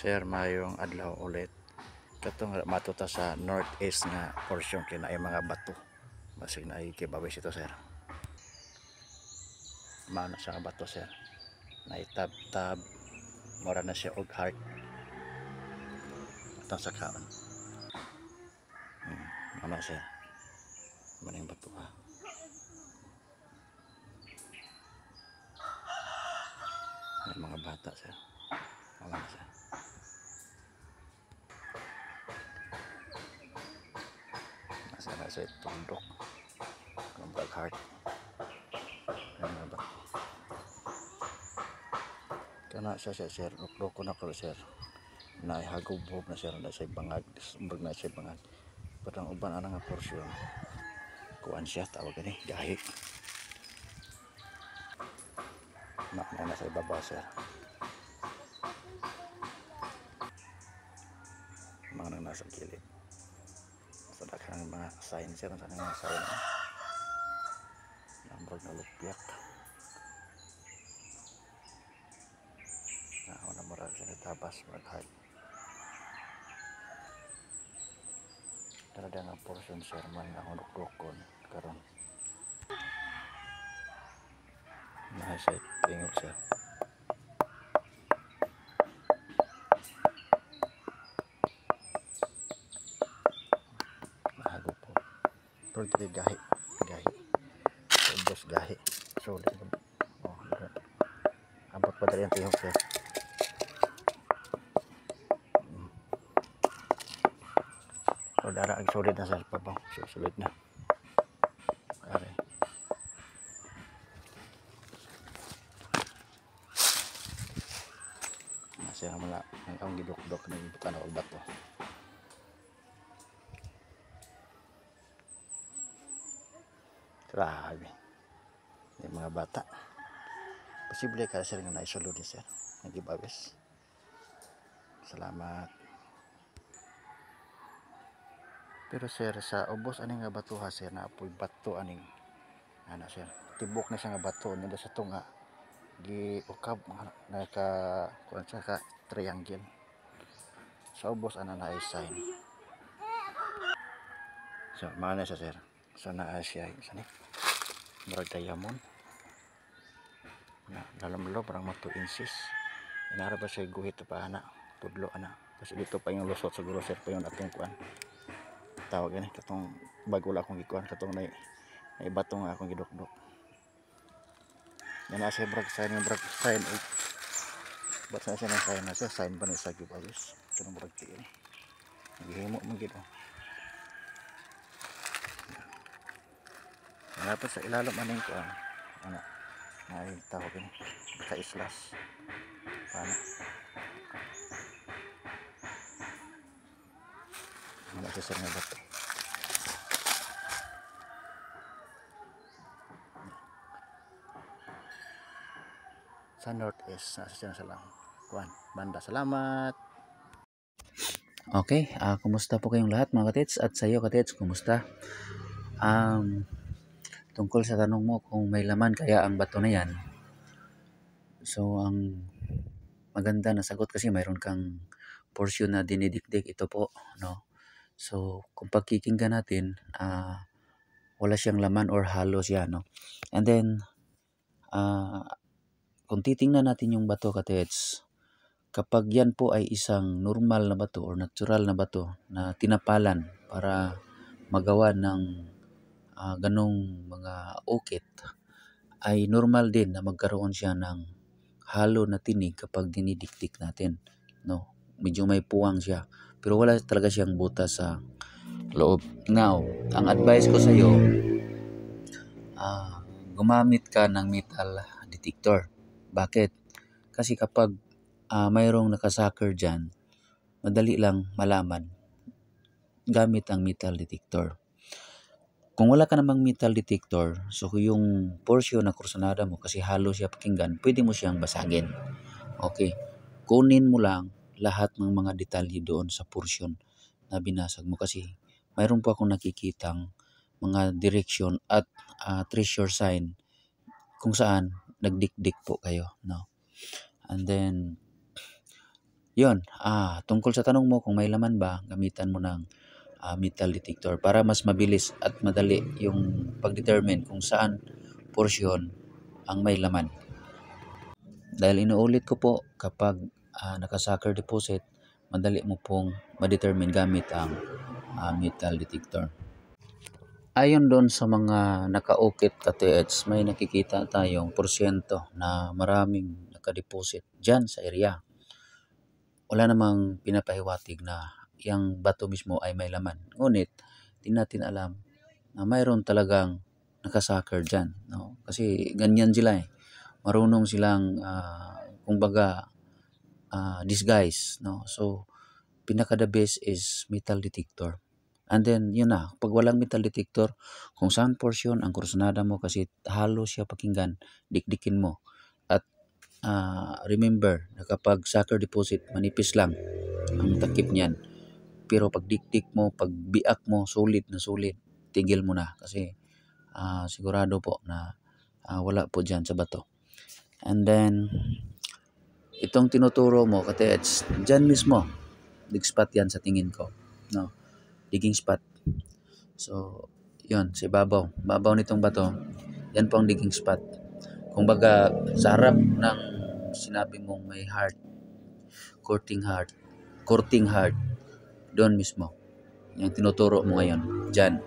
Sir, mayong adlaw ulit. Katong matuta sa northeast nga portion kina ay mga bato. Basig na ay kibawis ito, sir. Mano sa bato, sir. Naitab-tab. Mura na siya og heart. Atong sa kaon. Ano, sir? Maning bato ha. May mga bata, sir. Wala na, sir. Nasa siya tundok. Kumbag heart. Yan mga bato. Kana siya, sir. Loko na ko, sir. Naihagubog na siya na siya bangag. Umbag na siya bangag. Parang uban ana nga porsyon. Kuan siya, tawag ni gahi. Na sa ibabaw, sir. Mga nang nasa gilid. Sa daghang mga sign, sir. Sa mga sign. Nambag na lupyak. Ako na marag siya nitabas. Marag heart. Talaga nga portion, sir. Man ang unok-ukon. Karon. Nasa tingog, sir. Mahago po. Pero ito gahi. Gahi. Ubos gahi. Sulit. Oh, abot pa dali ang tingog, sir. So, dara ang sulit na, sir. Pabaw. Sulit na. Are. Masya mula ang gidok-dok ng bukan o bato. Grabe. Yung mga bata. Posible ka, sir, nga naisulod ni, sir. Nagibawis. Salamat. Pero, sir, sa ubos aning nga bato, ha, sir, na apoy bato aning ano, sir, tibok na siya nga bato nila sa tunga giukab naka kuan siya ka triangle sa ubos ana na ay sign. So mana siya, sir. So naa siya sa ni murag diamond na lalam-lo parang mga 2 inches. Inara ba siya guhit pa ana tudlo ana. Kasi dito pa yung lusot siguro, sir, pa yung atong kuan tawag ni katong bago la akong gikuan katong na bato nga akong gidukdok. Yan na siya brag sign ng brag sign 8. Ba't siya ng sign na siya? Sign ba na sa gibawis? Kanong brag tiyo ni. Naghihimo mo gito. Dapat sa ilalom aning ko ano na tawag ni ka-islas. Paano? Ano siya sa nga bato? Sa northeast nasa siya sa lang kuan banda. Salamat. Okay, kumusta po kayong lahat, mga katits? At sa iyo, katits, kumusta? Tungkol sa tanong mo kung may laman kaya ang bato na yan. So, ang maganda na sagot kasi mayroon kang portion na dinidikdik. Ito po, no? So, kung pagkikinggan natin, wala siyang laman or halo siya, no? And then, kung titingnan natin yung bato, katits, kapag yan po ay isang normal na bato or natural na bato na tinapalan para magawa ng ganong mga ukit, ay normal din na magkaroon siya ng halo na tinig kapag dinidikdik natin, no? Medyo may puwang siya pero wala talaga siyang butas sa loob. Now, ang advice ko sa iyo, gumamit ka ng metal detector. Bakit? Kasi kapag mayroong nakasucker dyan, madali lang malaman gamit ang metal detector. Kung wala ka namang metal detector, so yung portion na kursunada mo kasi halo siya pakinggan, pwede mo siyang basagin. Okay, kunin mo lang lahat ng mga detalye doon sa portion na binasag mo kasi mayroon po akong nakikitang mga direction at treasure sign kung saan nagdikdik po kayo, no? And then Yun, tungkol sa tanong mo kung may laman ba, gamitan mo ng metal detector para mas mabilis at madali yung pag-determine kung saan porsyon ang may laman. Dahil inuulit ko po, kapag naka-sucker deposit, madali mo pong ma-determine gamit ang metal detector. Ayon doon sa mga nakaukit ka TH, may nakikita tayong porsyento na maraming nakadeposit dyan sa area. Wala namang pinapahiwatig na yung bato mismo ay may laman. Ngunit, di natin alam na mayroon talagang nakasucker dyan. No? Kasi ganyan sila eh. Marunong silang, kumbaga, disguise. No? So, pinaka-the best is metal detector. And then, yun na, pag walang metal detector, kung saan portion ang kursunada mo kasi halo siya pakinggan, dikdikin mo. At remember na kapag sucker deposit, manipis lang ang takip niyan. Pero pag dikdik mo, pag biak mo, sulit na sulit, tigil mo na. Kasi sigurado po na wala po dyan sa bato. And then, itong tinuturo mo, katets, dyan mismo, dig spot yan sa tingin ko. No? Digging spot. So, yun, sa ibabaw. Babaw nitong bato, yan po ang digging spot. Kung baga, sa harap ng sinabi mong may heart, courting heart, doon mismo. Yung tinuturo mo ngayon, dyan.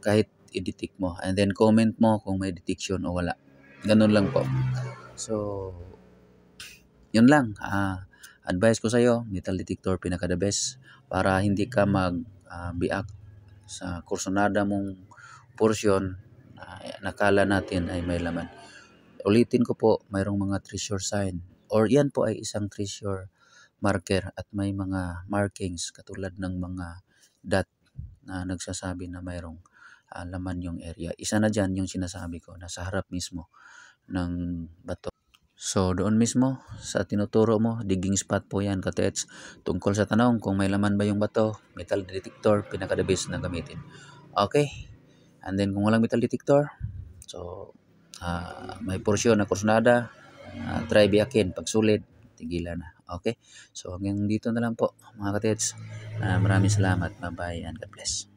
Kahit i-detect mo. And then, comment mo kung may detection o wala. Ganun lang po. So, yun lang. Advice ko sa'yo, metal detector pinaka-the best para hindi ka mag-biak sa kursunada mong portion na nakala natin ay may laman. Ulitin ko po, mayroong mga treasure sign or yan po ay isang treasure marker at may mga markings katulad ng mga dot na nagsasabi na mayroong laman yung area. Isa na dyan yung sinasabi ko na sa harap mismo ng bato. So, doon mismo sa tinuturo mo, digging spot po yan, katets. Tungkol sa tanong kung may laman ba yung bato, metal detector, pinaka-the best na gamitin. Okay? And then, kung walang metal detector, so, may porsyon na kursunada, try biyakin. Pag sulit, tigilan na. Okay? So, hanggang dito na lang po, mga katets. Maraming salamat. Bye-bye and God bless.